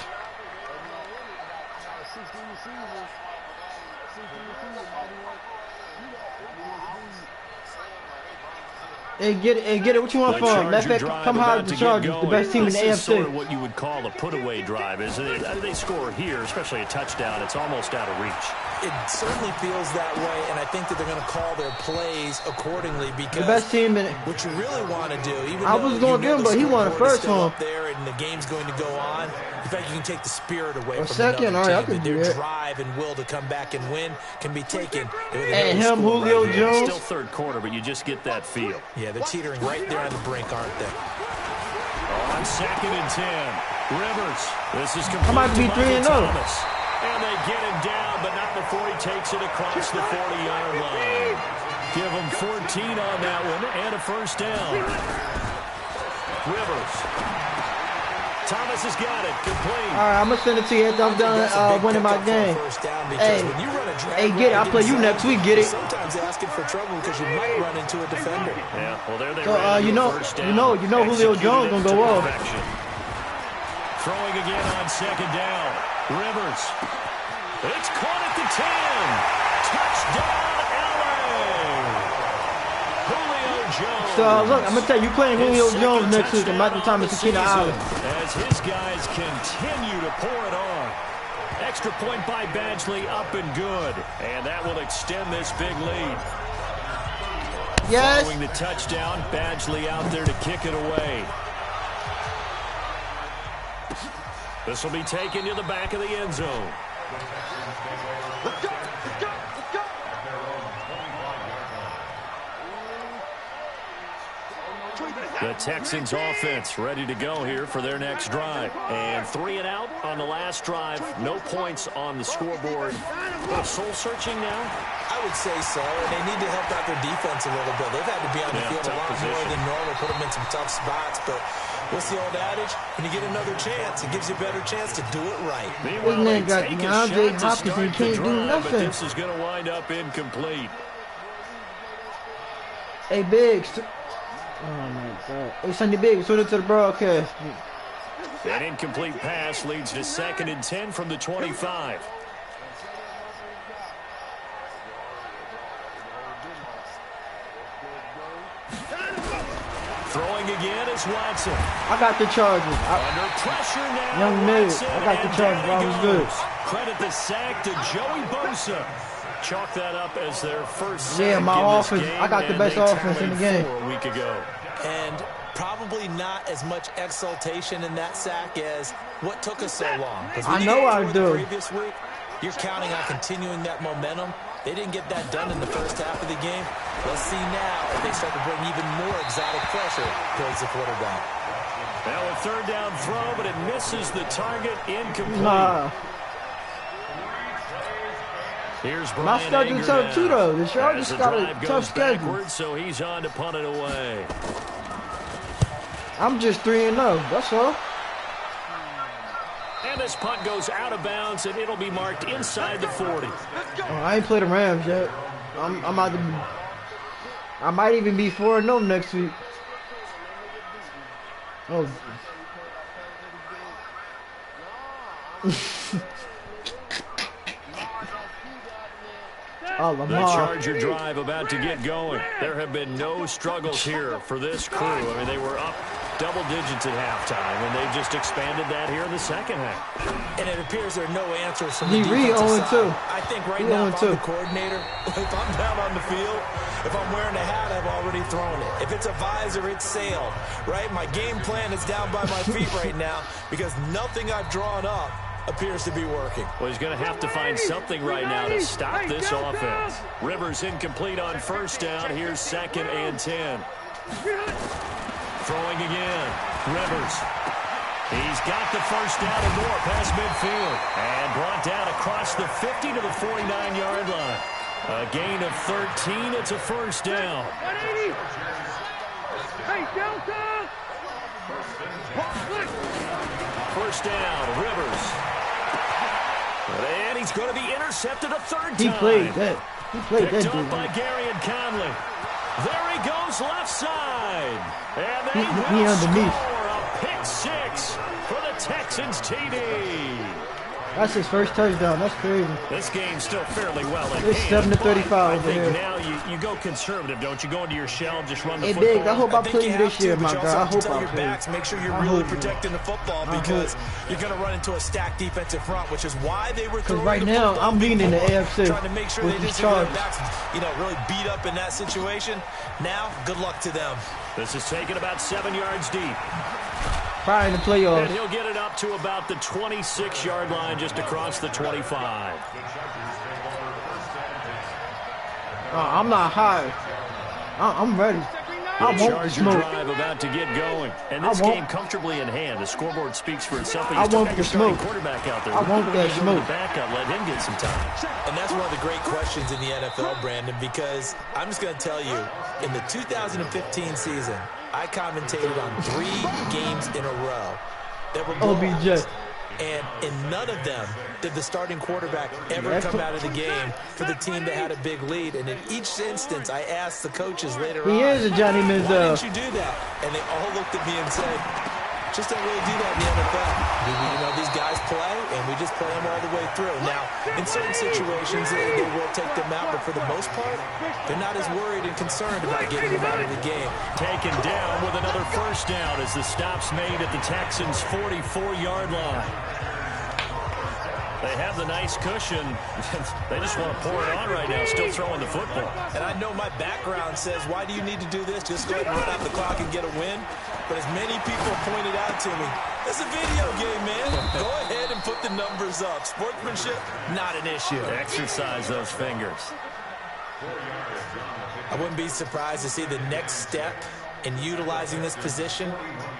Hey, get it. What you want from? Matter of fact, come hide the Chargers, the best team in the AFC. This is sort of what you would call a put-away drive. Is they score here, especially a touchdown, it's almost out of reach. It certainly feels that way, and I think that they're going to call their plays accordingly because the best team in what you really want to do, even I was going to give him, but he won the first one. Up there, and the game's going to go on. In fact, you can take the spirit away from second, all right, I can do their that. drive and will to come back and win can be taken. And him, Julio Jones. Still 3rd quarter, but you just get that feel. Yeah, they're teetering right there on the brink, aren't they? On 2nd and 10. Rivers. This is I might be complete to 3-0. Michael Thomas. And they get him down, but not before he takes it across the 40-yard line. Give him 14 on that one and a first down. Rivers. Thomas has got it. Complete. All right, I'm going to send it to you after I'm done winning my game. Hey, get it. I'll play you next week. Get it. Sometimes asking for trouble because you might run into a defender. Yeah, well, there they So, ran you the know, first you down. know Julio Jones going to go off. Perfection. Throwing again on second down. Rivers. It's caught at the 10. Touchdown, LA. Julio Jones. So, look, I'm going to tell you, playing Julio Jones next week and Michael Thomas and Keenan Allen. As his guys continue to pour it on. Extra point by Badgley, up and good. And that will extend this big lead. Yes. Following the touchdown, Badgley out there to kick it away. This will be taken to the back of the end zone. Let's go. Let's go. Let's go. The Texans offense ready to go here for their next drive. And 3 and out on the last drive. No points on the scoreboard. A little soul-searching now. I would say so, and they need to help out their defense a little bit. They've had to be on the field a lot more than normal, put them in some tough spots. But what's the old adage? When you get another chance, it gives you a better chance to do it right. Meanwhile, This man they got take a DeAndre shot to Hopkins, he start the can't do drive, nothing. But this is going to wind up incomplete. Hey, Biggs. Oh, my God. Hey, Sonny Biggs, send it to the broadcast. That incomplete pass leads to 2nd and 10 from the 25. Throwing again is Watson. I got the Chargers. Under pressure now. Young Mid, Watson, I got the and Chargers. down I he was good. goes. Credit the sack to Joey Bosa. Chalk that up as their first sack Yeah, my in this offense. game, I got the and best they offense in the tallied game. 4 a week ago. And probably not as much exultation in that sack as what took us so long. I know I do. The previous week, you're counting on continuing that momentum. They didn't get that done in the first half of the game. Let's see now if they start to bring even more exotic pressure towards the quarterback. Now a 3rd down throw, but it misses the target. Incomplete. Nah. Here's My Brian schedule's Anger tough now. too, though. The Chargers As the got a drive tough goes schedule. backwards, so he's on to punt it away. I'm just 3-0. That's all. And this punt goes out of bounds, and it'll be marked inside the 40. Oh, I ain't played the Rams yet. I'm about to be, I might even be 4-0 next week. Oh. Oh, The Lamar. Charger drive about to get going. There have been no struggles here for this crew. I mean, they were up double digits at halftime, and they've just expanded that here in the second half. And it appears there are no answers from the D. Reed defensive 0-2. side. I think right He now, if I'm 0-2. the coordinator, if I'm down on the field, if I'm wearing a hat, I've already thrown it. If it's a visor, it's sailed, right? My game plan is down by my feet right now because nothing I've drawn up appears to be working. Well, he's going to have to find something right now to stop this offense. Rivers incomplete on 1st down. Here's 2nd and 10. Throwing again. Rivers. He's got the 1st down and more past midfield. And brought down across the 50 to the 49-yard line. A gain of 13. It's a 1st down. 180. Hey, Delta. 1st down. Rivers. And he's going to be intercepted a 3rd time. He played that. He played Picked that up by dude. Gary and Conley. There he goes left side. And they He will underneath. score a pick 6 for the Texans TD. That's his first touchdown. That's crazy. This game's still fairly well in It's hand, 7-35 but I over think here. now you go conservative, don't you? Go into your shell, just run the Hey, football. Big, I hope I think play you you have this to, year, but my you guy. also I have to hope tell I your play. backs, make sure you're I really hope. protecting the football I because hope. you're going to run into a stacked defensive front, which is why they were throwing right the now, football I'm leaning in the before, AFC trying to make sure with they these didn't see their Chargers. backs, really beat up in that situation. Now, good luck to them. This is taken about 7 yards deep. Probably in the playoffs. And he'll get it up to about the 26-yard line, just across the 25. I'm not high. I'm ready. The I want Charger smoke. drive about to get going. And this game comfortably in hand. The scoreboard speaks for itself. I want the smoke. Quarterback out there. I want that smoke. Backup, let him get some time. And that's one of the great questions in the NFL, Brandon, because I'm just going to tell you, in the 2015 season, I commentated on 3 games in a row that were blowouts. OBJ. And in none of them did the starting quarterback ever come out of the game for the team that had a big lead. And in each instance, I asked the coaches later on, He is a Johnny why Manziel. didn't you do that? And they all looked at me and said, just don't really do that in the NFL. You know, these guys play, and we just play them all the way through. Now, in certain situations, they will take them out, but for the most part, they're not as worried and concerned about getting them out of the game. Taken down with another first down as the stop's made at the Texans' 44-yard line. They have the nice cushion. They just want to pour it on right now, still throwing the football. And I know my background says, why do you need to do this? Just go ahead and run out the clock and get a win. But as many people pointed out to me, it's a video game, man. Go ahead and put the numbers up. Sportsmanship, not an issue. Exercise those fingers. I wouldn't be surprised to see the next step in utilizing this position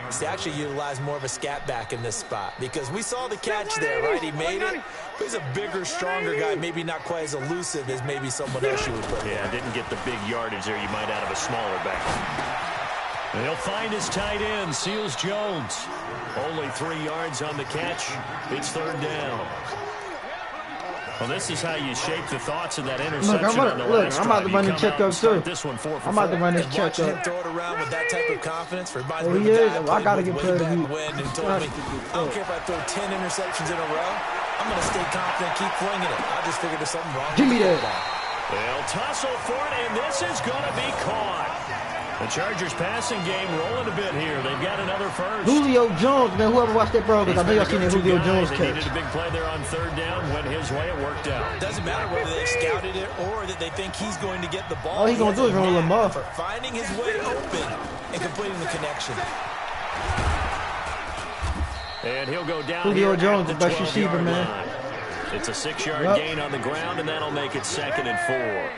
is to actually utilize more of a scat back in this spot, because we saw the catch there, right? He made it. He's a bigger, stronger guy, maybe not quite as elusive as maybe someone else you would put. Yeah, didn't get the big yardage there you might out of a smaller back. They'll find his tight end, Seals Jones. Only 3 yards on the catch. It's third down. Well, this is how you shape the thoughts of that interception. I'm about to run this check up too. This one 4 for I'm about to run this check Watching him up. throw it around with that type of confidence reminds Oh, me he of the is. guy I gotta played get with played way back with when and told me, I don't care if I throw 10 interceptions in a row. I'm going to stay confident, keep flinging it. I just figured there's something wrong Give with me the that. football. They'll tussle for it, and this is going to be caught. The Chargers passing game rolling a bit here. They've got another first. Julio Jones, man, whoever watched that Broncos, I know y'all seen that Julio Jones They catch. needed a big play there on third down. Went his way. It worked out. Doesn't matter whether they scouted it or that they think he's going to get the ball. All he's gonna do is roll him off. For finding his way open and completing the connection. And he'll go down Julio here Jones, at the the best receiver, 12-yard man. line. It's a 6-yard Yep. gain on the ground, and that'll make it 2nd and 4.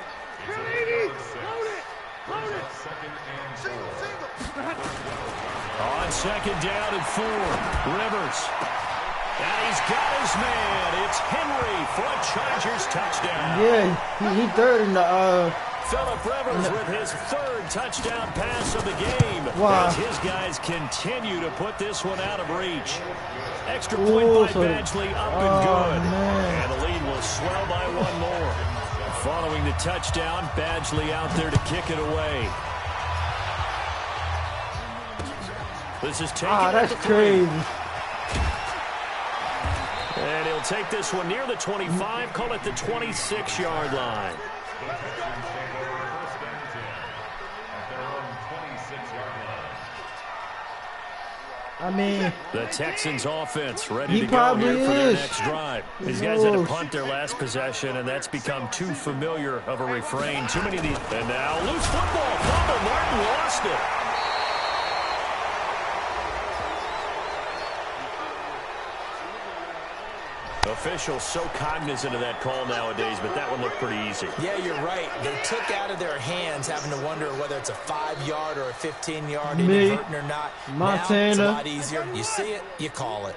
On 2nd down and 4, Rivers. And he's got his man. It's Henry for a Chargers touchdown. Yeah, he third in the Phillip Rivers with his 3rd touchdown pass of the game. Wow. As his guys continue to put this one out of reach. Extra Ooh, point by so- Badgley up oh, and good. man. And the lead will swell by 1 more. Following the touchdown, Badgley out there to kick it away. This is taken at that's the 3. crazy. And he'll take this one near the 25, call it the 26-yard line. I mean, The Texans offense ready He to go probably here for their is. next drive. Who These guys had to knows? punt their last possession, and that's become too familiar of a refrain. Too many of these. And now loose football. Fumble. Martin lost it. Officials so cognizant of that call nowadays, but that one looked pretty easy. Yeah, you're right. They took out of their hands having to wonder whether it's a 5-yard or a 15-yard, Me, inadvertent or not. Montana. Now it's a lot easier. You see it, you call it.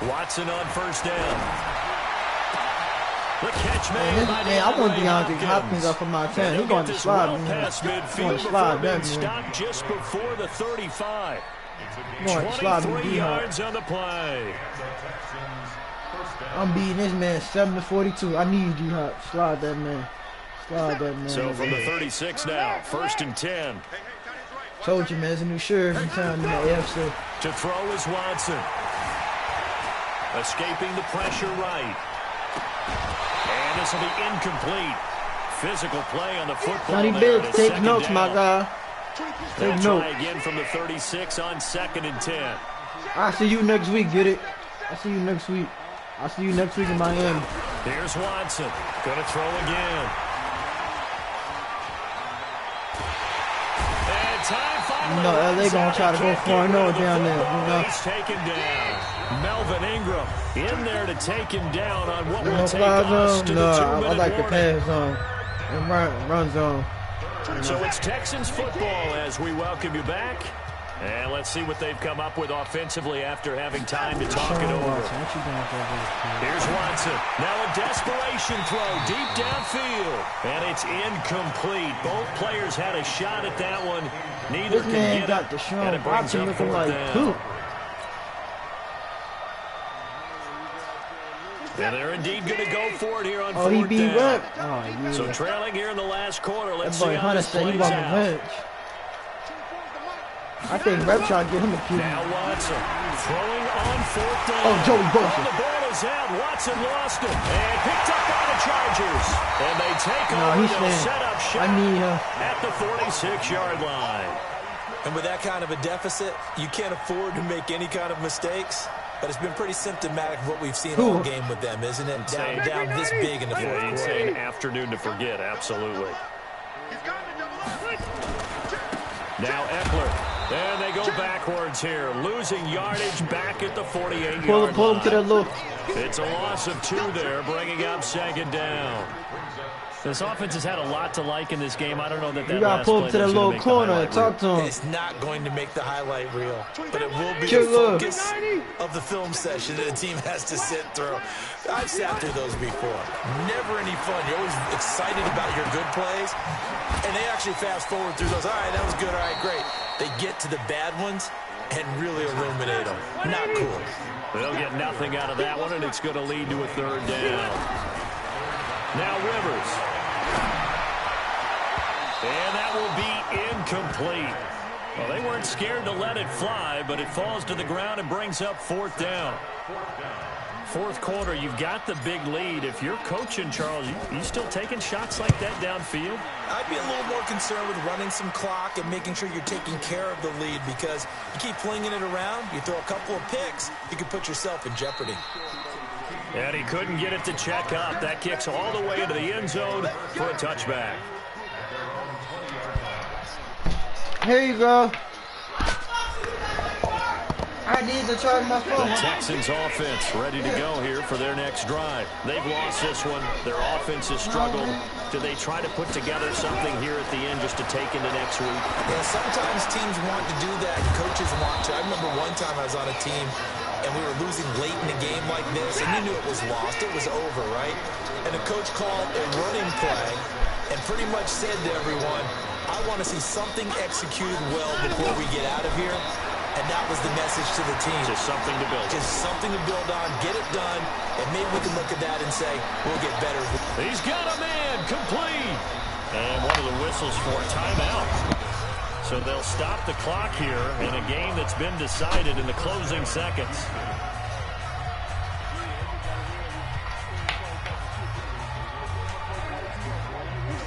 Watson on first down. The catch made by man, I want DeAndre DeAndre Hopkins up from Montana. And He he'll going get to this slide, well man. past He midfield going to before slide being that, man. stopped just before the 35. He going to slide me, 23 D-Hop. yards on the play. I'm beating this man 7-42. I need D-Hop. Slide that man. Slide that man. So from the 36 now, 1st and 10. Told you, man, there's a new sheriff in town in the AFC. To throw is Watson. Escaping the pressure right. And this will be incomplete. Physical play on the football. Johnny there. Biggs, It's take 2nd notes, down. my guy. They'll Take try notes. again from the 36 on 2nd and 10. I'll see you next week, get it? I'll see you next week. I'll see you next week in Miami. Here's Watson. Gonna throw again. And time finally No, LA runs gonna out. try to go Can't get 4-0 rid of the down there, football. you know. He's taken down. Melvin Ingram in there to take him down on what will No take fly us zone? to No, the I 2-minute like the warning. pass zone. And run zone. So it's Texans football as we welcome you back. And let's see what they've come up with offensively after having time to talk it over. Here's Watson. Now a desperation throw deep downfield. And it's incomplete. Both players had a shot at that one. Neither can get it. Got Deshaun And it brings Watson up looking fourth like down. poop. And they're indeed going to go for it here on Oh, he fourth beat down. Rep. Oh, yeah. So trailing here in the last quarter. Let's That see boy how Hunter this said he plays want out. revenge. I think Rep trying to get him a QB. Now Watson throwing on fourth down. Oh, Joey Bosa. And the ball is out. Watson lost it. And picked up by the Chargers. And they take over. he's They'll staying. set up shop I need him. at the 46-yard line. And with that kind of a deficit, you can't afford to make any kind of mistakes. But it's been pretty symptomatic of what we've seen all game with them, isn't it? Down this big in the fourth Yeah, you'd quarter. say an afternoon to forget. Absolutely. Now Eckler. And they go backwards here. Losing yardage back at the 48-yard Pull him to the line. look. It's a loss of 2 there, bringing up second down. This offense has had a lot to like in this game. I don't know that You gotta last pull play him to the was gonna little make the corner highlight and talk to him. It's not going to make the highlight reel, but it will be Good the look. focus of the film session that a team has to sit through. I've sat through those before. Never any fun. You're always excited about your good plays, and they actually fast forward through those. All right, that was good. All right, great. They get to the bad ones and really illuminate them. Not cool. They'll get nothing out of that one, and it's going to lead to a third down. Now Rivers. And that will be incomplete. Well, they weren't scared to let it fly, but it falls to the ground and brings up fourth down. Fourth quarter, you've got the big lead. If you're coaching, Charles, you still taking shots like that downfield? I'd be a little more concerned with running some clock and making sure you're taking care of the lead, because you keep flinging it around, you throw a couple of picks, you can put yourself in jeopardy. And he couldn't get it to check up. That kicks all the way into the end zone for a touchback. Here you go. I need to charge my The phone. Texans offense ready to go here for their next drive. They've lost this one. Their offense has struggled. Do they try to put together something here at the end just to take into next week? Yeah, sometimes teams want to do that, and coaches want to. I remember one time I was on a team, and we were losing late in a game like this, and you knew it was lost. It was over, right? And the coach called a running play and pretty much said to everyone, I want to see something executed well before we get out of here. And that was the message to the team. Just something to build. Just something to build on, get it done, and maybe we can look at that and say, we'll get better. He's got a man, complete. And one of the whistles for a timeout. So they'll stop the clock here in a game that's been decided in the closing seconds.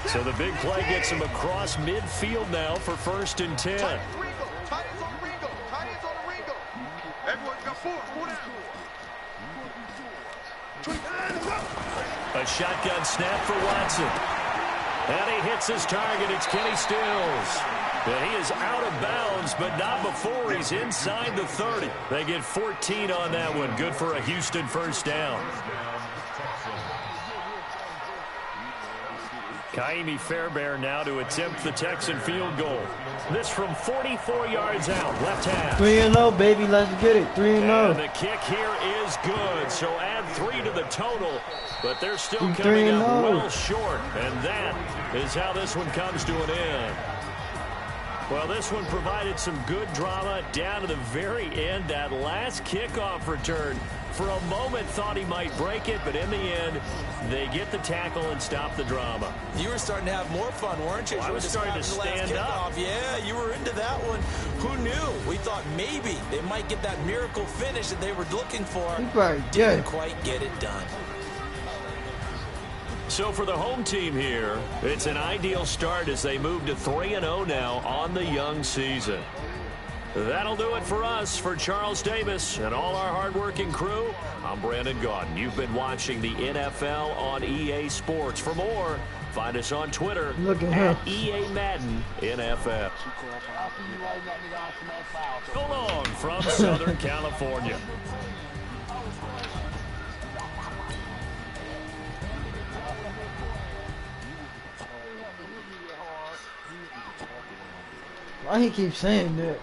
So the big play gets him across midfield now for 1st and 10. A shotgun snap for Watson. And he hits his target. It's Kenny Stills. And he is out of bounds, but not before he's inside the 30. They get 14 on that one. Good for a Houston first down. Kaimi Fairbairn now to attempt the Texan field goal. This from 44 yards out, left half. 3-0, baby. Let's get it. 3-0. And the kick here is good, so add 3 to the total. But they're still coming up 3-0. well short, and that is how this one comes to an end. Well, this one provided some good drama down to the very end. That last kickoff return, for a moment thought he might break it, but in the end, they get the tackle and stop the drama. You were starting to have more fun, weren't you? Well, I was starting to stand up. Yeah, you were into that one. Who knew? We thought maybe they might get that miracle finish that they were looking for. Didn't quite get it done. So for the home team here, it's an ideal start as they move to 3-0 now on the young season. That'll do it for us. For Charles Davis and all our hardworking crew, I'm Brandon Gaudin. You've been watching the NFL on EA Sports. For more, find us on Twitter at EA Madden NFL. So long from Southern California. Why he keep saying that?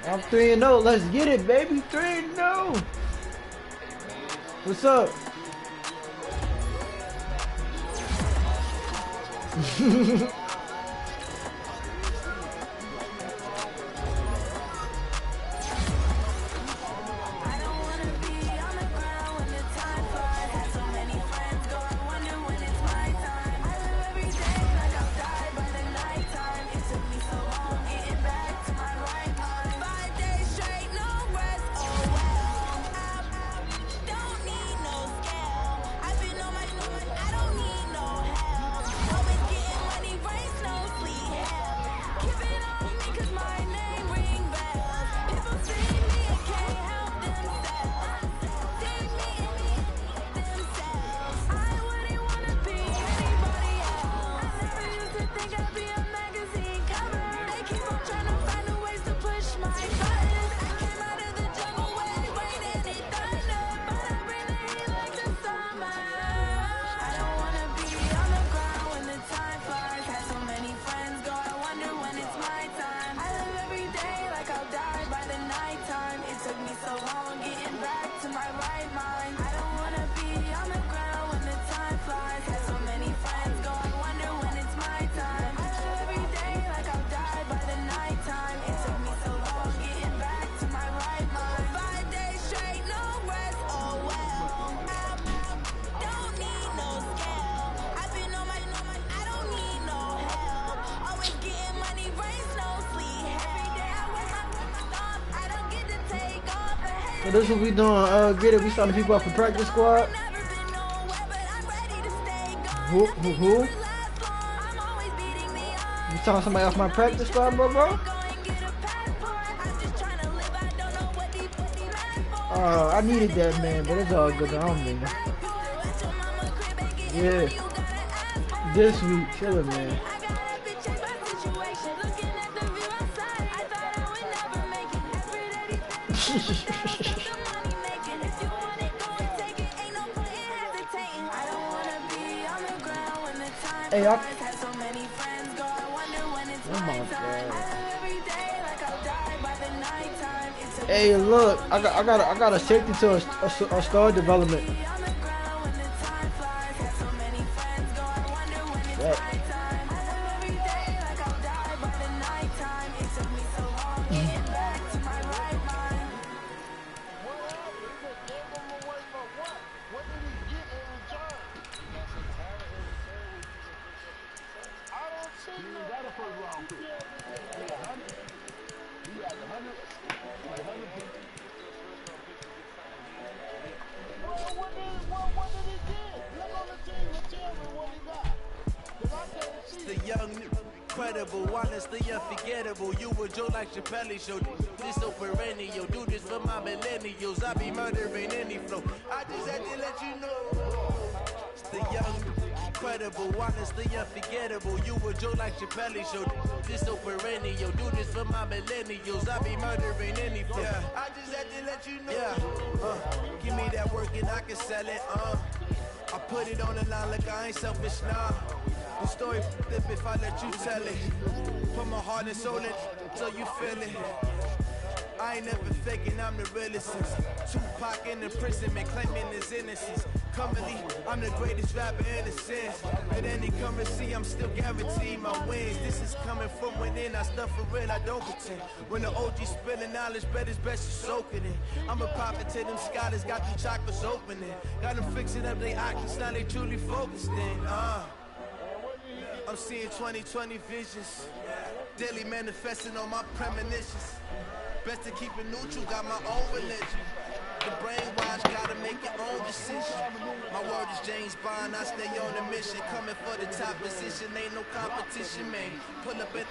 I'm 3-0. Let's get it, baby. 3-0. What's up? So this what we doing, get it, we starting people up for practice squad. Who? You talking somebody off my practice squad, bro? I needed that, man, but it's all good, I don't need it. Yeah. This week, chillin', man. Hey, oh my God. Hey, look, I got a safety to a star development. Yeah. The young, incredible, honestly unforgettable. You were Joe like Chappelle show. This so perennial. Do this for my millennials. I be murdering any flow. I just had to let you know. It's the young, incredible, honestly unforgettable. You were Joe like Chappelle show. This so perennial. Do this for my millennials. I be murdering any flow. Yeah. I just had to let you know. Yeah. Give me that work and I can sell it. I put it on the line like I ain't selfish now. The story flip if I let you tell it. Put my heart and soul in so you feel it. I ain't never faking, I'm the realest. Tupac in imprisonment, claiming his innocence. Currently, I'm the greatest rapper in a sense. At any currency, I'm still guaranteed my wins. This is coming from within, I stuff for real, I don't pretend. When the OG spilling knowledge, bet it's best you soak it in. I'm a prophet to them scholars, got them chakras opening. Got them fixing up their oculars, now they truly focused in. I'm seeing 2020 visions. Daily manifesting on my premonitions. Best to keep it neutral, got my own religion. The brainwash, gotta make your own decision. My word is James Bond, I stay on a mission. Coming for the top position, ain't no competition, man. Pull up in